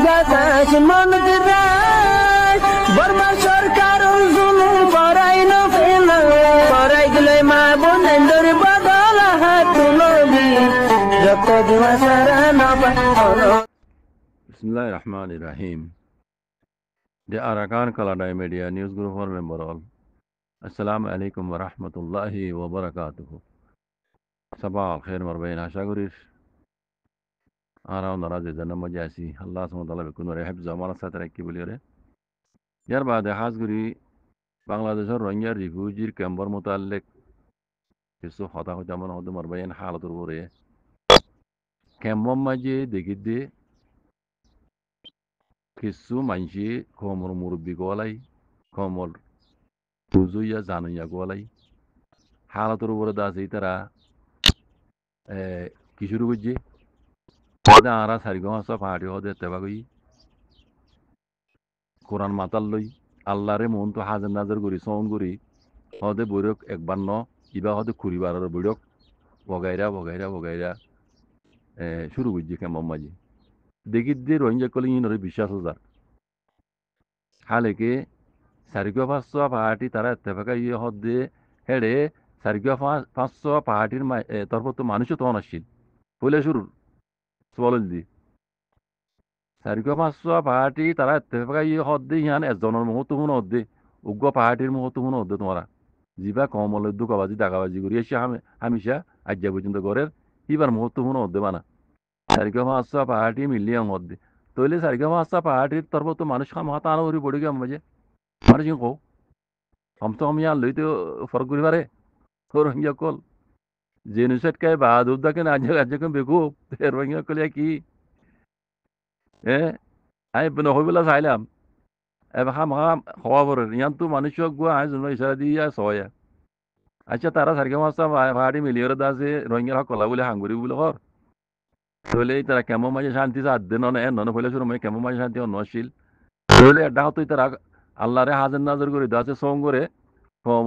বাতাস মন্দিরায় বর্মা সরকার জুলুম করাই না ফেলা করাই গেলে মা বোনেদের বদল হাত তুলবি যত দিবা সারা না পালো। Bismillahir Rahmanir Rahim. The Arakan Kaladay Media News Group for member all. Assalamu alaikum wa rahmatullahi wa barakatuh. Sabah al khair marbayin আশা করি আরাম নারাজ জানা মজা আছি আল্লাহ সুবহানাহু ওয়া তাআলা বেকুন রে হিফজ আমার সাথে রাখি বলি রে ইয়ার বাদে হাজ করি বাংলাদেশের রোহিঙ্গা রিফিউজির ক্যাম্পের মোতালেক কিছু কথা যেমন হতে মারবাইন হালাতুর উপরে ক্যাম্পের মাঝে দেখি দে কিছু মানসি কমর মুরব্বী গোয়ালাই কমর বুঝুইয়া জানুইয়া গোয়ালাই হালাতুর উপরে দাস এই তারা কি শুরু করছে আরা সারিগম আসা পাহাড়ি হদে তেবাগই কোরআন মাতাল লই আল্লাহরে মন তো হাজার নাজার করি সন করি হদে বৈরক একবার ন ইবা হদে খুরিবার বৈরক বগাইরা বগাইরা বগাইরা শুরু করছে কেমন মাঝে দেখি দিয়ে রোহিঙ্গা কলি ইনরে বিশ্বাস হাজার হালেকে সারিগা পাঁচশো পাহাড়ি তারা এত্তেফাকা ইয়ে হদে হেড়ে সারিগা পাঁচশো পাহাড়ির তরফ তো মানুষও তখন আসছিল পয়লা শুরুর বলেন দি সারিগা পাঁচশো পাহাড়ি তারা এত্তেফাকা ইয়ে হদে ইহান এজনের মুহূর্ত শুনো হদে উগ্র পাহাড়ির মুহূর্ত শুনো হদে তোমারা যিবা কমলের দুকাবাজি দাগাবাজি করি এসে হামিশা আজ্ঞা পর্যন্ত ঘরের ইবার মুহূর্ত শুনো হদে বানা সারিগা পাঁচশো পাহাড়ি মিলিয়ে হদে তৈলে সারিগা পাঁচশো পাহাড়ির তরফ তো মানুষ হাত আনো করে পড়ে গিয়ে মাঝে মানুষ কো কমসে কম ইয়ার লইতে ফরক করি পারে রোহিঙ্গা কল জেনুসাইড কায় বাদ উদ্দাকে না আজকে বেকুব রোহিঙ্গা কল কি আমি নহইবেলা চাইলাম এবার হাম হওয়া পরে ইয়ান তো মানুষ গুয়া আয় জন্য ইশারা দিয়ে সয়া আচ্ছা তারা সারিগা মাছটা ভাড়ি মিলিয়ে দাসে রোহিঙ্গা কলা বলে হাঙ্গুরি বলে হর তাহলে তারা কেমন মাঝে শান্তি সাধ্যে নন ফেলে শুরু মানে কেমন মাঝে শান্তি নশীল তাহলে এটা হতো তারা আল্লাহরে হাজার নাজর করে দাসে সং করে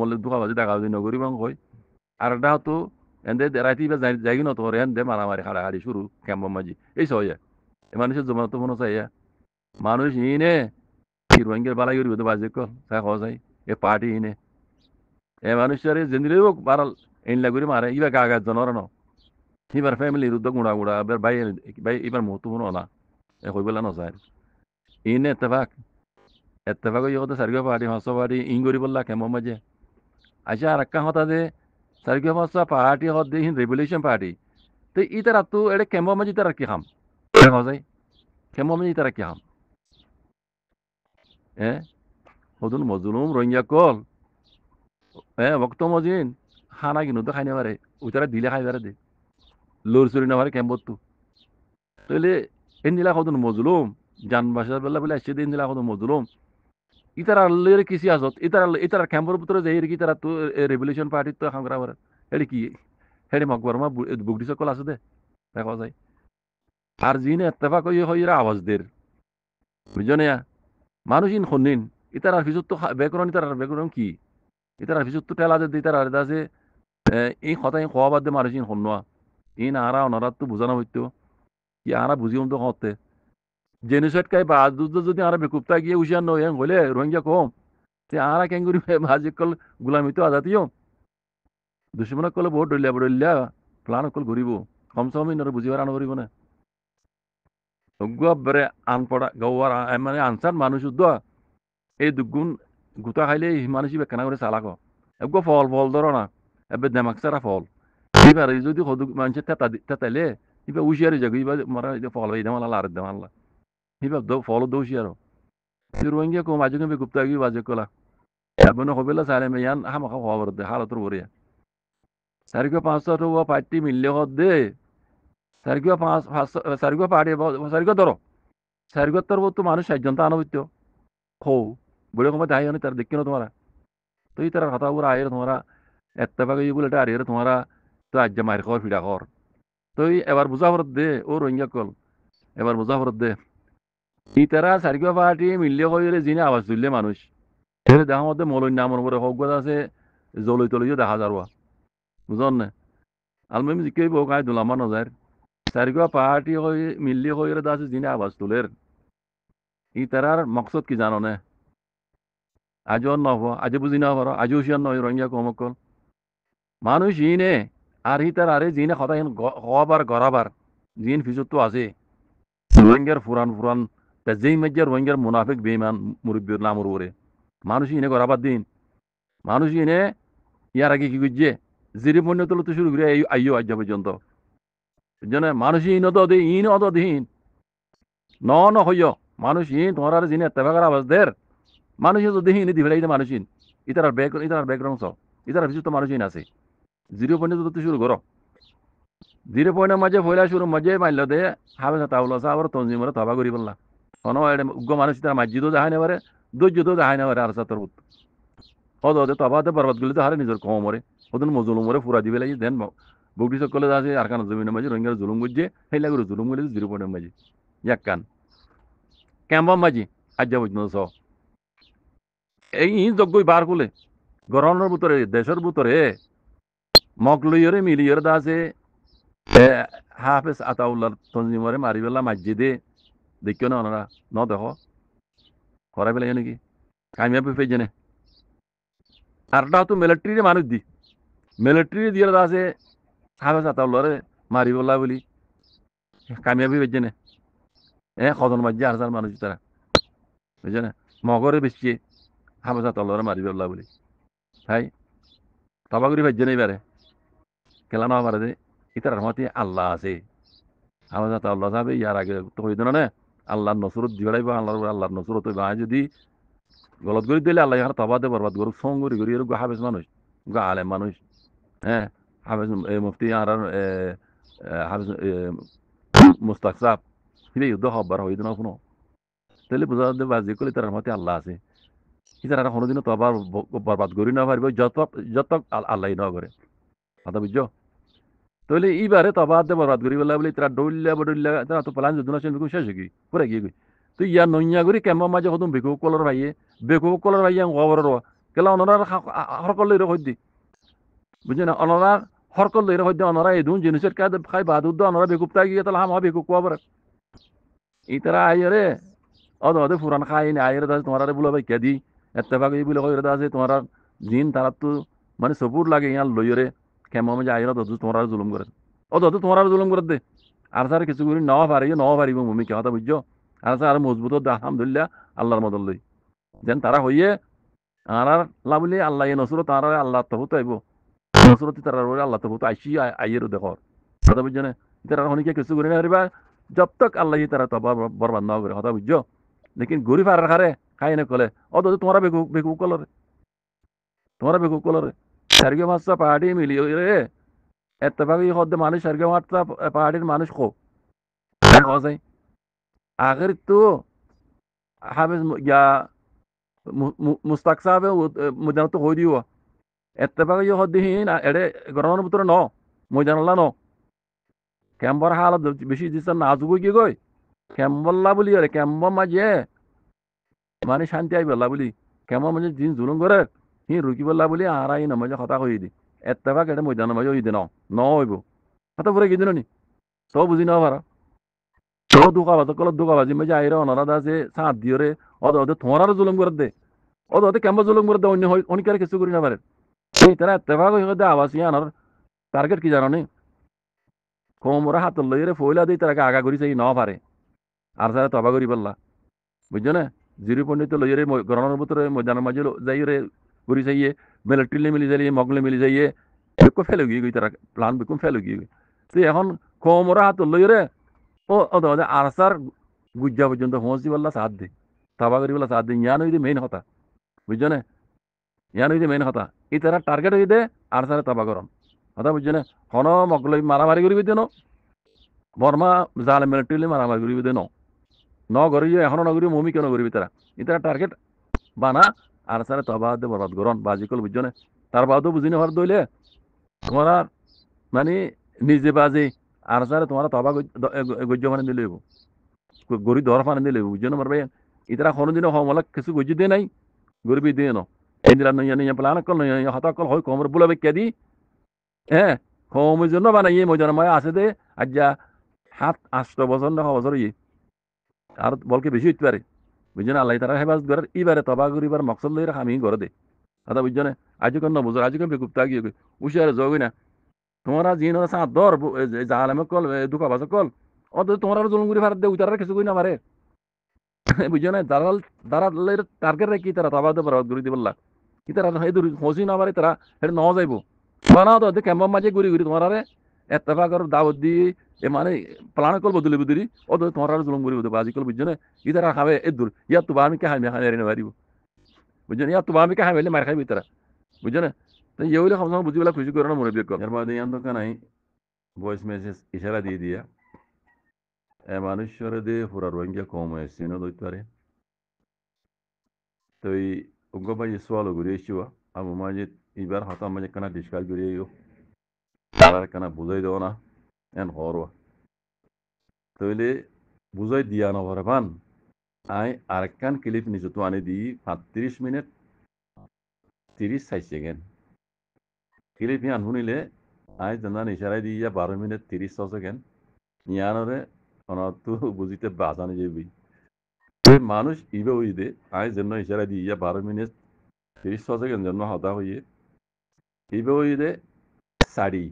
বলে দুঃখাবাজি ডাকাবাজি নগরী বাং কই আর এটা হতো এনে রাইতে যাই না তোর এনে মারামারি হাড়াহাড়ি শুরু কেমন মাঝি এই সয়া এ মানুষের জমা তো মনে চাইয়া মানুষ ইনে কি রোহিঙ্গার বালাই করি তো বাজে কল তাই খাওয়া যায় এ পার্টি ইনে এ মানুষের জিন্দিরে হোক বারাল এনলা করে মারে ইবা গা গাছ জনর ন এবার ফ্যামিলির উদ্যোগ গুড়া গুড়া এবার ভাই ভাই এবার মুহূর্ত মনে না এ কই বলা নসার ইনে এত্তেফাক ইয়ে কথা সারিগা পাহাড়ি হাঁসো পাহাড়ি ইং করি বললা কেমন মাঝে আচ্ছা আর একটা হতা দে সারিগা হাঁসা পাহাড়ি হত দে হিন রেভলিউশন পার্টি তো ই তারা তো এটা কেমন মাঝে তারা কি খাম দেখা যায় কেমন মাঝে তারা কি খাম হদুন মজলুম রোহিঙ্গা কল বক্ত মজিন খানা কিনো তো খাই না পারে ওই তারা দিলে খাই পারে দে লোর চুরি না পারে কেম্বত তো তাহলে এন দিলা হদুন মজলুম যান বাসার বেলা বলে আসছে দিন দিলা হদুন মজলুম ইতারা আল্লের কিছু আসত ইতারা ক্যাম্পের ভিতরে যাই কি তারা তো রেভলিউশন পার্টির তো হাঙ্গরা পারে হেডি কি হেডি মকবরমা বুগডি সকল আছে দে দেখা যায় আর জিনে এত্তেফাক হইরা আওয়াজ দের বুঝছো না মানুষ ইন খনিন ইতারার ভিতর তো ব্যাকরণ ইতারার ব্যাকরণ কি ইতারার ভিতর তো টেলা দে ইতারা আছে এই কথাই খোয়া বাদ দে মানুষ ইন খনোয়া ইন আরা অনারা তো বোঝানো হইতো কি আরা বুঝিও তো হতে জেনুসাইড কাই বা যদি আরা বেকুপ্তা গিয়ে উশিয়ার নয় হলে রোহিঙ্গা কম তে আরা ক্যাঙ্গুরি ভাজি কল গুলামি তো আজাতিও দুশ্মনক কলে বহুত ডলিয়া প্লান কল ঘুরিব কমসে কম ইনরে বুঝিবার আনো করিব না বেড়ে আনপড়া গৌয়ার মানে আনসার মানুষ উদ্দ এই দুগুণ গুতা খাইলে মানুষ বেকানা করে চালাক এগুলো ফল ধরো না এবার দেমাক সারা ফল এবার যদি সদুক মানুষের তেতাইলে এবার উশিয়ারি যাগো এবার মারা ফল এই দেমালা আর দেমাল্লা এবার ফল দৌছি আর রোহিঙ্গা কম আজকে গুপ্তা গিয়ে বাজে কলা এবার হবেলা চাইলে ইয়ান হামাখা হওয়ার দে হালতর বরিয়া সারিগো 500 পার্টি মিললে হদ দে সারিগো পাহাড়ি সারিগো ধরো সারিগো তোর তো মানুষ 60 জন তো আনবিত হো বলে কমে দায় তারা দেখি না তোমারা তো এই তারা কথা বলে আয়ের তোমরা এত্তেফাক ইয়ে বলে এটা আয়ের তোমরা তো আজ মায়ের খবর ফিরা খর তো এবার মুজাফরত দে ও রোহিঙ্গা কল এবার মুজাফরত দে ই তারা সারিগো পাহাড়ি মিললে কইলে যিনি আওয়াজ তুললে মানুষ দেখা মধ্যে মলই নামর পরে হোক আছে জলই তলইও দেখা যাওয়া বুঝন না আলমিম জিকে বোকায় দুলামা নজার সারিগো পাহাড়ি মিললে কইলে দাসে যিনি আওয়াজ তুলের ই তারার মকসদ কি জানো না আজও নব আজ বুঝি না পারো আজও হুশিয়ার নয় রোহিঙ্গা কমকল মানুষ ইনে আর হি তার আরে জিনে কথা হবার গড়াবার জিন ফিজত তো আছে রোহিঙ্গার ফুরান ফুরান তা যেই মেজর রোহিঙ্গার মুনাফিক বেইমান মুরব্বীর নামর ওরে মানুষ ইনে গড়াবার দিন মানুষ ইনে ইয়ার আগে কি করছে জিরি পণ্য তুলতে শুরু করে আইও আজ পর্যন্ত জন্য মানুষ ইন অত ইন অত দিন ন হইয় মানুষ ইন তোমার জিনে তেবাগার আওয়াজ দের মানুষ যদি ইনে দিবে মানুষ ইন ইতার ব্যাকগ্রাউন্ড সব ইতার ভিতর তো মানুষ ইন আছে 0 পয়েন্ট তুলতে শুরু করো 0 পয়েন্টের মাঝে ফয়লা শুরু মাঝে মারল দে হাবে তাউল আবার তঞ্জিমরে তবা করি বললা কোনো উগ্র মানুষ তার মাসজিদও দেখাই নেবারে দৈর্যতেও দেখাই নেবারে আর সাতর হদে তবাতে বরবাদ গুলি তো হারে নিজের কমরে ওদিন মজুলুম মরে ফুরা দিবে লাগি দেন বগড়ি সকলে আছে আর কান জমিনের মাঝে রোহিঙ্গার জুলুম করছে সেই লাগে জুলুম করে 0 পয়েন্টের মাঝে এক কান ক্যাম্পম মাঝি আজ পর্যন্ত এই যজ্ঞই বার করলে গরমের ভিতরে দেশের ভিতরে মগলইরে মিলিয়র দা আছে হাফেজ আতাউল্লাহ তঞ্জিমরে মারি পেলা মসজিদে দেখিও না ওনারা ন দেখো করাই পেলাই নাকি কামিয়াবি পেয়ে জেনে আরটা তো মিলিটারি মানুষ দি মিলিটারি দিয়ে আছে হাফেজ আতাউল্লাহরে মারি পেলা বলি কামিয়াবি পেয়ে জেনে কজন মাঝে আর যার মানুষ তারা বুঝছে না মগরে বেশি হাফেজ আতাউল্লাহরে মারি পেলা বলি তাই তবাগুড়ি পেয়ে জেনে এবারে খেলা না পারে যে ইতার রহমতে আল্লাহ আছে হাফেজ আতাউল্লাহ সাহেব ইয়ার আগে তো হইতো না আল্লাহর নসরত দিবাইবা আল্লাহর নসরত হইবা যদি গলত করে দিলে আল্লাহ এখানে তবাদে বরবাদ করুক সং করি করি এরকম হাফেজ মানুষ আলেম মানুষ হ্যাঁ হাফেজ মুফতি আর হাফেজ মুস্তাক সাহ হিরে যুদ্ধ হবার হইতো না কোনো তাহলে বোঝা যাবে বাজি করলে তার মতে আল্লাহ আছে তারা কোনোদিনও তবার বরবাদ করি না পারবে যত আল্লাহ না করে কথা বুঝছো তাহলে এইবারে তবাদে বরবাদ করি বলে বলে তারা ডইল্লা তারা তো প্লান যদি না শেষ কি পরে গিয়ে গই তো ইয়া নইয়া করি কেমন মাঝে হতুম বেকুব কলর ভাইয়ে খবর কেলা অনরার হরকল লইরে হইদি বুঝলি না অনরার হরকল লইরে হইদি অনরা এদুন জিনিসের কাজ খাই বাদুদ্দ অনরা বেকুবতা গিয়ে তাহলে হাম বেকুব কোয়াবার এই তারা আইরে অদে ফুরান খাই নি আইরে দাস তোমার বলে ভাই কে দি এত্তেফাক এই বলে কইরে দাস তোমার জিন তারা তো মানে সপুর লাগে ইয়ার লইরে কেমন মাঝে আইরে দদু তোমার জুলুম করে দদু তোমার জুলুম করে দে আর স্যার কিছু করি নাও পারিব মমি কে কথা বুঝছো আর স্যার মজবুত আলহামদুলিল্লাহ আল্লাহর মদল লই যেন তারা হইয়ে আর লাভলি আল্লাহ নসুর তারা আল্লাহ তবুত আইব নসুরতি তারা আল্লাহ তবুত আইসি আইয়ের দেখর কথা বুঝছো না তারা হনিকে কিছু করি না হারিবা জব তক আল্লাহ তারা তবা বরবাদ না করে কথা বুঝছো লেকিন গরিব আর খারে খাই না কলে দাদু তোমারা বেকু কলরে সার্গে মাছটা পাহাড়ি মিলি রে এতভাবে হদ্দে মানুষ সার্গে মাছটা পাহাড়ির মানুষ খো যায় আগের তো হাফেজ ইয়া মুস্তাক সাহেব ময়দানত হয়ে দিব এত্তেফাক ইয়ে হদ্দিহীন এড়ে গরমের ভিতরে ন ময়দানল্লা ন ক্যাম্বর হালত বেশি দিচ্ছে নাজুক কি গই ক্যাম্বল্লা বলি আরে ক্যাম্বর মাঝে মানে শান্তি আইবল্লা বলি ক্যাম্বর মাঝে দিন জুলুম করে হি রুকি বললা বলি আর আই না মাঝে কথা কই দি এত্তেফাক এটা ময়দানের মাঝে হই দি ন হইব কথা পরে গিয়ে নি তো বুঝি না পারা তো দুঃখাবাজি মাঝে আইরে অনারাদ আছে সাঁত দিয়ে রে ওদের তোমার জুলুম করে দে ওদের কেমন জুলুম করে দে অন্য অনেকের কিছু করি না পারে এই তারা এত্তেফাক হয়ে দে আবাস আনার টার্গেট কি জানো নি কোমরে হাত লইরে ফইলা দিয়ে তারাকে আগা করি চাই ন পারে আর সারা তবা করি বললা বুঝছো না 0 পয়েন্ট লইরে গরমের ভিতরে ময়দানের মাঝে যাই রে করি চাইয়ে মিলিটারি মিলি যাইয়ে মগলে মিলি যাইয়ে বেকু ফেলে গিয়ে গই তারা প্লান বেকুম ফেলে গিয়ে তুই এখন কোমরে হাত লইরে আর সার গুজ্জা পর্যন্ত পৌঁছি বললা সাথ দে তবা করি বললা সাথ দে ইয়ান হইতে মেইন কথা বুঝছো না ইয়ান হইতে মেইন কথা এই তারা টার্গেট হই দে আর সারে তবা করন কথা বুঝছো না হন মগলে মারামারি করিবি দেন বর্মা জাল মিলিটারি মারামারি করিবি দেন ন করি এখনো নগরী মমি কেন করিবি তারা এটা টার্গেট বানা আর সারে তবা দে বরবাদ করন বাজি কল বুঝছো না তার বাদও বুঝি না হর দইলে তোমরা মানে নিজে বাজে আর সারে তোমার তবা গজ্য মানে দিলে গরি দর ফানে দিলে বুঝছো না মারবে ইতারা কোনোদিনও হমলা কিছু গজ্য দিয়ে নাই গরিবি দিয়ে ন ইন্দিরা নইয়া প্লান কল নইয়া হতা কল হয় কমর বুলাবে কে দি হ্যাঁ কমের জন্য বানাইয়ে ময়দান মায় আছে দে আজ যা 7-8 বছর না বছর ইয়ে আর বলকে বেশি হইতে পারে বুঝছেন আল্লাহ তারা হেফাজত করার ইবারে তবা করিবার মকসদ লই রাখা আমি করে দে কথা বুঝছেন আজকে নবুজর আজকে বেকুপ্তা গিয়ে উশিয়ারে যোগ না তোমরা জিন সা দর জাহালামে কল দুকা বাস কল অত তোমরা জুলুম করে ভারত দে উতারা কিছু কই না পারে বুঝছো না দালাল দালালের টার্গেট কি তারা তবা দে বরবাদ করে দিবল্লা কি তারা হেদুর হসি না পারে তারা হেড ন যাইব বানাও তো ক্যাম্পের মাঝে ঘুরি ঘুরি তোমার এত্তেফাকর দাওয়াত দিয়ে মানে প্লান করবো দুলি বুদুরি ও তো তোমার জুলুম করি বাজি কল বুঝছো না ই তারা খাবে এ দূর ইয়ার তো আমি কে হামি হামি এনে মারিব বুঝছো না ইয়ার তো আমি কে হামি মার খাইবি তারা বুঝছো না তো ইয়ে হইলে সময় বুঝি বেলা খুশি করে না মনে বিয়োগ এর মধ্যে ইয়ান তো কানাই ভয়েস মেসেজ ইশারা দিয়ে দিয়া মানুষের দিয়ে পুরা রোহিঙ্গা কম হয়েছে না দইতে পারে তো এই উগ্রবাই সোয়ালো ঘুরে এসেছিও আবু মাজিদ এবার হতাম মাঝে কানা ডিসকাল করে তারা কানা বুঝাই দেও না এন হরওয়া তইলে বুঝাই দিয়া নভরে পান আই আরেকখান ক্লিপ নিচে তো আনি দিই 35 মিনিট 30 সেকেন্ড ক্লিপ ইয়ান শুনিলে আই জানা ইশারাই দিয়া 12 মিনিট 30 সেকেন্ড ইয়ানরে অনতু বুঝিতে বাজানি যাবি মানুষ ইবে হইদে আই জন্য ইশারা দিয়া 12 মিনিট 30 সেকেন্ড জন্য হতা হইয়ে ইবে হইদে সারি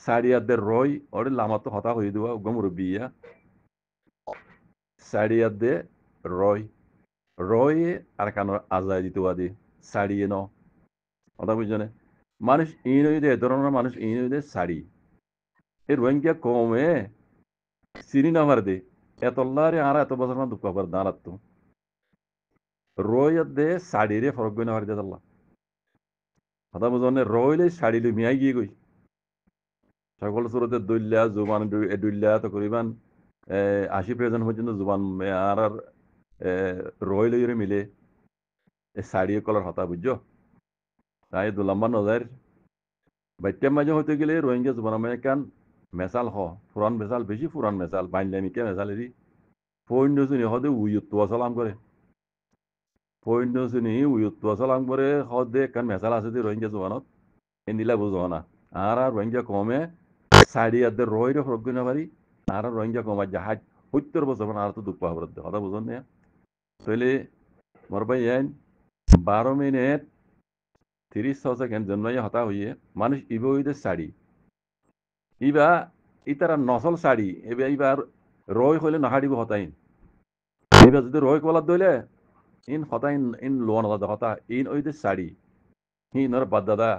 সারিয়াদের রয় ওরে লামাতো হতা হয়ে দেওয়া গমরবিয়া সারিয়াদে রয় রয়ে আর কানো আজাই দিতে দে সারিয়ে ন কথা বুঝছনে মানুষ ইন হয়ে দে ধরনের মানুষ ইন হয়ে দে সারি এ রোহিঙ্গা কমে চিনি নামার দে এতল্লারে আর এত বছর মান দুঃখ পার দাঁড়াত তো রয় দে সাড়িরে ফরক গই নামার দে আল্লাহ কথা বুঝনে রইলে সাড়িলে মিয়াই গিয়ে গই সকল সুরতে দইল্লা জুবান দুইল্লা তো করিবান 80% পর্যন্ত জুবান আর রয় লইরে মিলে সাড়িয়ে কলার হতা বুঝছো তাই দু লম্বা নজার বাইটের মাঝে হইতে গেলে রোহিঙ্গা জুবান কান মেসাল হ ফুরান মেসাল বেশি ফুরান মেসাল বাইনলামিকে মেসাল এরি ফৈন্য শুনি হদে উয়ুত্তুয়া সালাম করে ফৈন্য শুনি উয়ুত্তুয়া সালাম করে হদে কান মেসাল আছে যে রোহিঙ্গা জুবানত এনিলা বুঝো না আর রোহিঙ্গা কমে সাড়িয়াদের রয়রে ফরক না পারি আর রোহিঙ্গা কমা জাহাজ 70 বছর আর তো দুঃখ পাবার কথা বুঝুন না তাহলে মোর ভাই 12 মিনিট 30 সেকেন্ড জন্য হতা হইয়ে মানুষ ইবে হইতে শাড়ি ইবা ইতারা নসল শাড়ি এবার ইবার রয় হইলে নাহাড়িব হতাইন এবার যদি রয় কলার দইলে in হতাইন in loan Hota in ওইতে শাড়ি হিনর বাদ্দাদা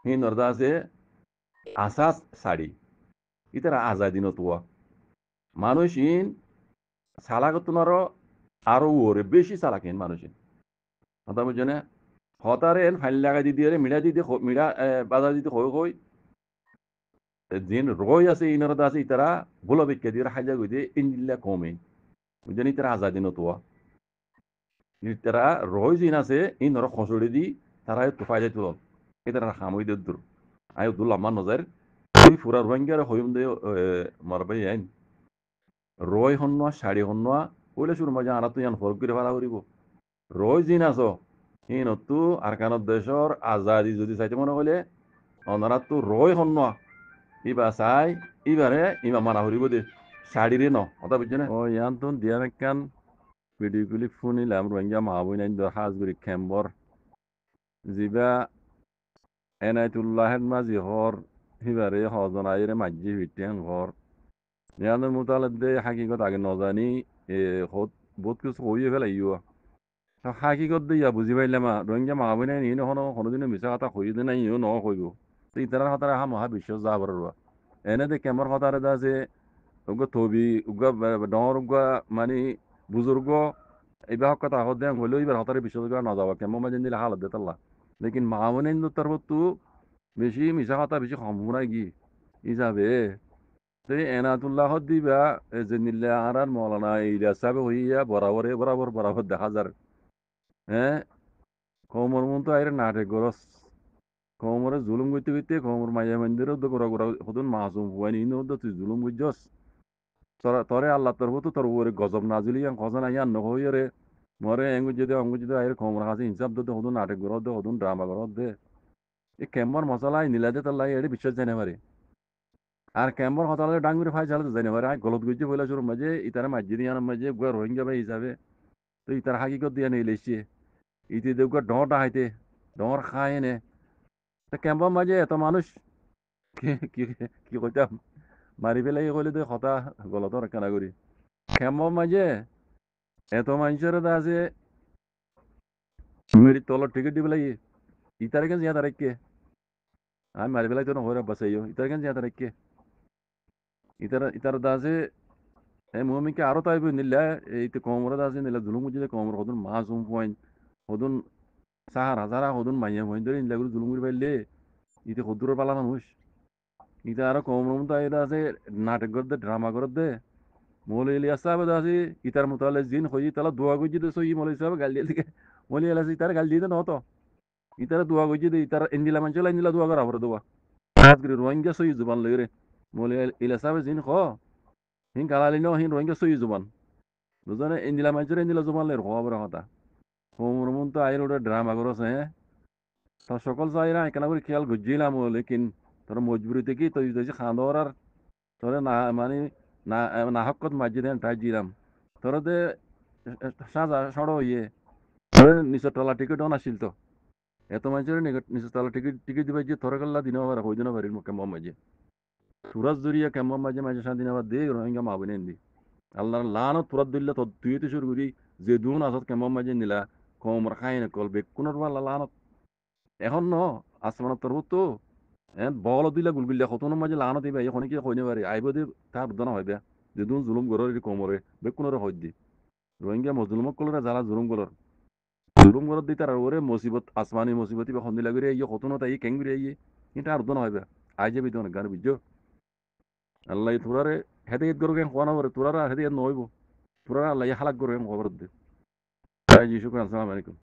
হিনর দা আছে আসাস শাড়ি ইতারা আজাদি নতুয়া মানুষ ইন সালাগতুনারও আরো ওরে বেশি সালাকিন মানুষ কথা বুঝছো না হতারে ফাইল লাগাই দি দিয়ে মিড়া দিতে মিড়া বাজার দিতে হই হই জিন রয় আছে ইনরদ আছে ইতারা ভুলো বিকে দিয়ে হাজা গই দিয়ে ইনদিল্লা কমে বুঝছেন ইতারা আজাদি নতুয়া ইতারা রয় জিন আছে ইনর খসড়ি দি তারা তুফাই যাই তুল ইতারা খামই দিয়ে দূর আয় দুল আমার নজর ওই ফুরা রোহিঙ্গার হইম দে মারবাই আইন রয় হন্যা শাড়ি হন্যা ওইলে শুরু মাঝে আনা তুই আন ফরক করে ভাড়া করিব রয় জিন আছো হিনতু আর কানত দেশর আজাদি যদি চাইতে মনে হলে অনারা তো রয় হন্যা ইবা চাই ইবারে ইমা মানা হরিব দে শাড়িরে ন কথা বুঝছে না ও ইয়ান তো দিয়া মেকান ভিডিও ক্লিপ শুনিলাম রোহিঙ্গা মাহবুই নাই হাজগুড়ি খেম্বর জিবা এনায়তুল্লাহের মাঝি হর হিবারে হজন আইরে মাঝি ভিটেন ঘর ইয়ানের মোতালেব দে হাকিকত আগে নজানি হত বহুত কিছু হইয়ে ফেলাইও হাকিকত দিয়া বুঝি পাইলাম রোহিঙ্গা মাহবুই নাই নিয়ে নহনো কোনোদিনও মিছা কথা হইয়ে দে নাই ইও ন কইব তো ইতার কথার হা মহাবিশ্বাস যা বড় এনে দে কেমর কথারে দা যে উগ্র থবি উগ্র ডর উগ্র মানে বুজুর্গ এইবার কথা হত দেন হইলেও এবার হতারে বিশ্বাস করা না যাওয়া কেমন মাঝে দিলে হালত দেতাল্লা লেকিন মাহবুই তরফ বেশি মিছা কথা বেশি সম্ভাবনা গি হিসাবে তো এনাতুল্লাহ দিবা যে নিলে আর মৌলানা ইলিয়াস সাহেব হইয়া বরাবর দেখা যার হ্যাঁ কমর মন তো আইরে নাটে গরস কমরে জুলুম করতে করতে কমর মাইয়া মন্দিরে গোড়া হতুন মাসুম হুয়ানি ইনো তুই জুলুম বুঝছস তরে আল্লাহ তরফ তো তোর উপরে গজব নাজিলি খসা নাই আন্ন হইরে মরে এঙ্গুজ যদি অঙ্গুজ যদি আইরে কমর কাছে হিসাব দে হতুন নাটক গরত দে হতুন ড্রামা গরত দে এই কেমন মশলা নিলা দে তার লাগে এটি বিশ্বাস জানে পারে আর ক্যাম্পর হতালে ডাঙ্গুরি ফাই চালাতে জানি পারে গলত গুজি বলে শুরু মাঝে ইতারা মাঝে দিয়ে মাঝে গুয়া রোহিঙ্গা ভাই হিসাবে তো ইতার হাকিকত দিয়ে নিয়ে লেছি ইতি দেবগা ডটা হাইতে ডর খায় নে তো ক্যাম্পর মাঝে এত মানুষ কি কি কি কইতাম মারি পেলাই কইলে তো হতা গলত কেনা করি ক্যাম্পর মাঝে এত মানুষের আছে মেরি তলর টিকিট দিবে লাগে ইতারে কেন জিয়া তারিখকে আমি মারি পেলাই তো নহরে বাসাইও ইতারে কেন জিয়া তারিখকে ইতার দাসে মুমিকে আরো তাইব নিলে এই তো কমর দাসে নিলে জুলুম বুঝলে কমর হদুন মাসুম পয়েন্ট হদুন সাহার হাজারা হদুন মাইয়া পয়েন্ট ধরে নিলে জুলুম করে পাইলে ইতে হদুর পালা মানুষ ইতা আরো কমর মতো এটা আছে নাটক করতে ড্রামা করতে মৌলি ইলিয়াস সাহেব আছে ইতার মোতালে জিন হই তালা দোয়া গুজি দে সই মৌলি সাহেব গাল দিয়ে দিকে মৌলি ইলিয়াস ইতার গাল দিয়ে ন তো ইতার দোয়া গুজি দে ইতার ইন্দিলা মানচলা ইন্দিলা দোয়া করা ভরে দোয়া খাস করে রোহিঙ্গা সই জুবান লইরে মৌলি ইলিয়াস সাহেব জিন খ হিন গালালি ন হিন রোহিঙ্গা সই জুবান দুজনে ইন্দিলা মানচরে ইন্দিলা জুবান লইর হওয়া বড় কথা হোমর মন তো আইর ওটা ড্রামা করছে হ্যাঁ তো সকল চাইরা এখানে করে খেয়াল গুজিলাম লেকিন তোর মজবুরিতে কি তুই তুই খান্দর আর তোরে না মানে না নাহকত মাঝে দেন ট্রাই দিলাম তোর দে সাজা সড়ো ইয়ে তোর নিচের তলা টিকিট নাছিল তো এত মানুষের নিচের তলা টিকিট টিকিট দিবে যে তোর কাল্লা দিন পারে হই দিন পারি কেমন মাঝে সুরাজ জুরিয়া কেমন মাঝে মাঝে শান্তি আবার দে রোহিঙ্গা মাবনে দি আল্লাহর লানত তুরাত দিল্লা তো তুই তো শুরু করি যে দুন আসত কেমন মাঝে নিলা কম রাখাই না কল বেকুনের পাল্লা লানত এখন ন আসমানত তোর তো বল দিলা গুলগুলিয়া কতন মাঝে লানত দিবে এখন কি কইনে পারে আইব দি তার দনা হইবে যে দুন জুলুম গরর কমরে বেকুনের হই দি রোহিঙ্গা মজলুমক কলরা যারা জুলুম গরর জুলুম গরর দি তার ওরে মুসিবত আসমানি মুসিবতি বা খন্দি লাগরে ইয়ে কতন তাই কেঙ্গুরি ইয়ে কিন্তু আর দনা হইবে আইজে বিদন গান বুঝছো আল্লাহ তুরারে হেতে ঈদ গরু কেন কোনা করে তুরারা হেতে নইব তুরারা আল্লাহ হালাক গরু কেন খবর দে তাই জি শুকরান আসসালামু আলাইকুম